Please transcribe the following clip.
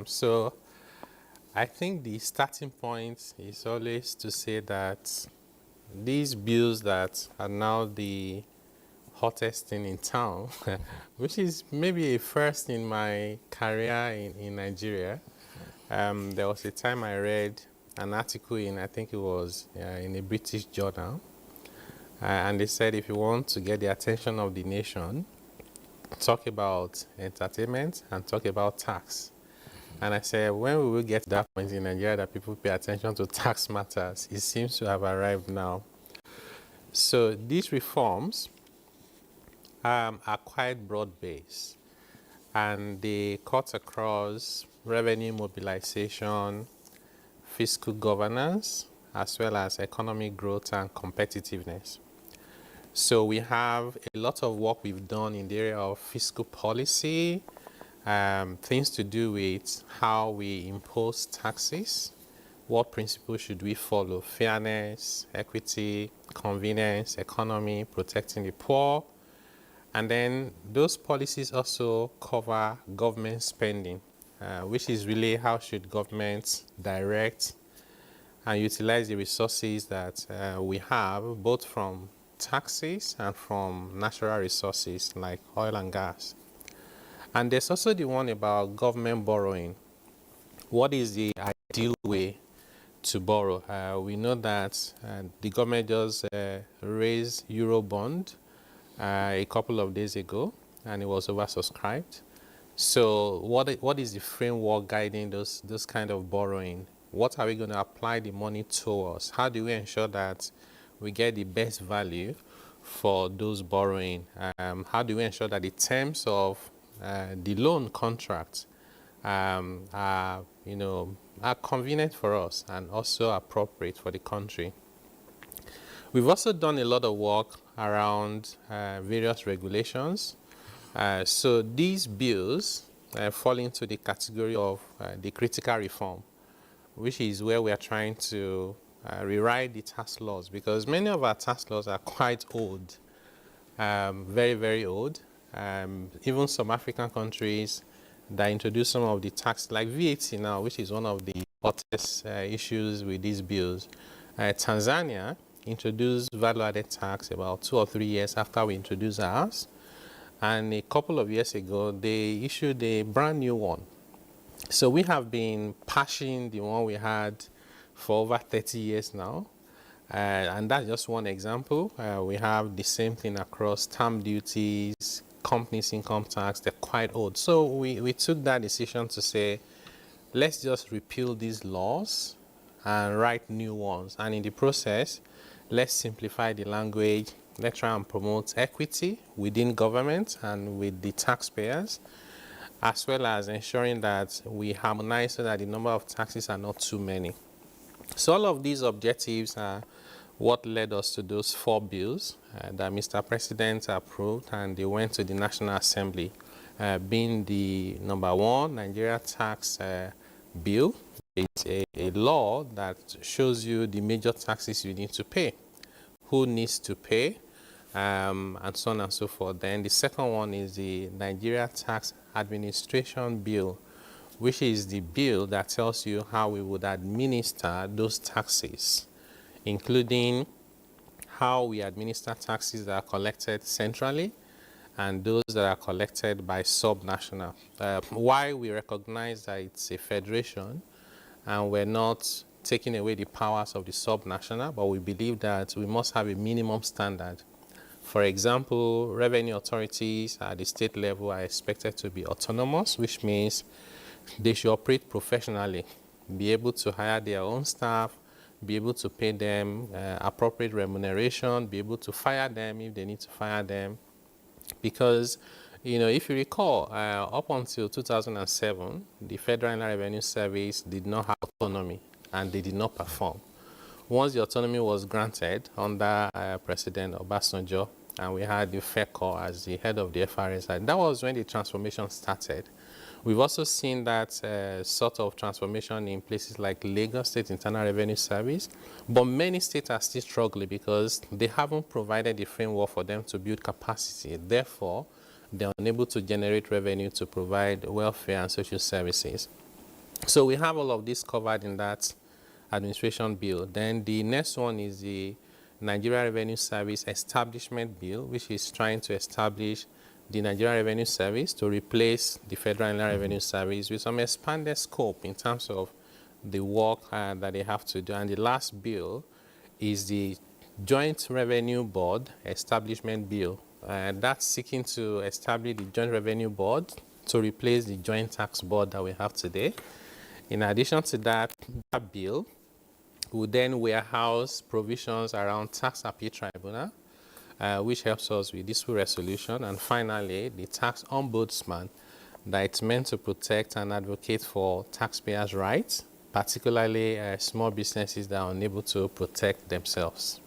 So I think the starting point is always to say that these bills that are now the hottest thing in town, which is maybe a first in my career in Nigeria. There was a time I read an article in, I think it was in a British journal, and they said if you want to get the attention of the nation, talk about entertainment and talk about tax. And I said, when we will get to that point in Nigeria that people pay attention to tax matters, it seems to have arrived now. So these reforms are quite broad-based, and they cut across revenue mobilization, fiscal governance, as well as economic growth and competitiveness. So we have a lot of work we've done in the area of fiscal policy, things to do with how we impose taxes, what principles should we follow: fairness, equity, convenience, economy, protecting the poor. And then those policies also cover government spending, which is really how should governments direct and utilize the resources that we have, both from taxes and from natural resources like oil and gas. And there's also the one about government borrowing. What is the ideal way to borrow? We know that the government just raised Eurobond a couple of days ago, and it was oversubscribed. So what is the framework guiding those kind of borrowing? What are we going to apply the money towards? How do we ensure that we get the best value for those borrowing? How do we ensure that the terms of the loan contract are convenient for us and also appropriate for the country? We've also done a lot of work around various regulations. So these bills fall into the category of the critical reform, which is where we are trying to rewrite the tax laws, because many of our tax laws are quite old, very, very old. Even some African countries that introduce some of the tax, like VAT now, which is one of the hottest issues with these bills. Tanzania introduced value-added tax about 2 or 3 years after we introduced ours. And a couple of years ago, they issued a brand new one. So we have been patching the one we had for over 30 years now. And that's just one example. We have the same thing across stamp duties, companies' income tax. They're quite old. So we took that decision to say, let's just repeal these laws and write new ones. And in the process, let's simplify the language. Let's try and promote equity within government and with the taxpayers, as well as ensuring that we harmonize so that the number of taxes are not too many. So all of these objectives are what led us to those 4 bills that Mr. President approved, and they went to the National Assembly, being the number 1, Nigeria Tax Bill. It's a law that shows you the major taxes you need to pay, who needs to pay, and so on and so forth. Then the second one is the Nigeria Tax Administration Bill, which is the bill that tells you how we would administer those taxes, including how we administer taxes that are collected centrally and those that are collected by subnational. Why we recognize that it's a federation and we're not taking away the powers of the subnational, but we believe that we must have a minimum standard. For example, revenue authorities at the state level are expected to be autonomous, which means they should operate professionally, be able to hire their own staff, be able to pay them appropriate remuneration, be able to fire them if they need to fire them. Because, if you recall, up until 2007, the Federal Inland Revenue Service did not have autonomy and they did not perform. Once the autonomy was granted under President Obasanjo, and we had the FECO as the head of the FRSI, that was when the transformation started. We've also seen that sort of transformation in places like Lagos State Internal Revenue Service, but many states are still struggling because they haven't provided the framework for them to build capacity. Therefore, they're unable to generate revenue to provide welfare and social services. So we have all of this covered in that administration bill. Then the next one is the Nigeria Revenue Service Establishment Bill, which is trying to establish the Nigeria Revenue Service to replace the Federal Inland Revenue Service with some expanded scope in terms of the work that they have to do. And the last bill is the Joint Revenue Board Establishment Bill. That's seeking to establish the Joint Revenue Board to replace the Joint Tax Board that we have today. In addition to that, that bill will then warehouse provisions around tax appeal tribunal, which helps us with dispute resolution. And finally, the tax ombudsman that it's meant to protect and advocate for taxpayers' rights, particularly small businesses that are unable to protect themselves.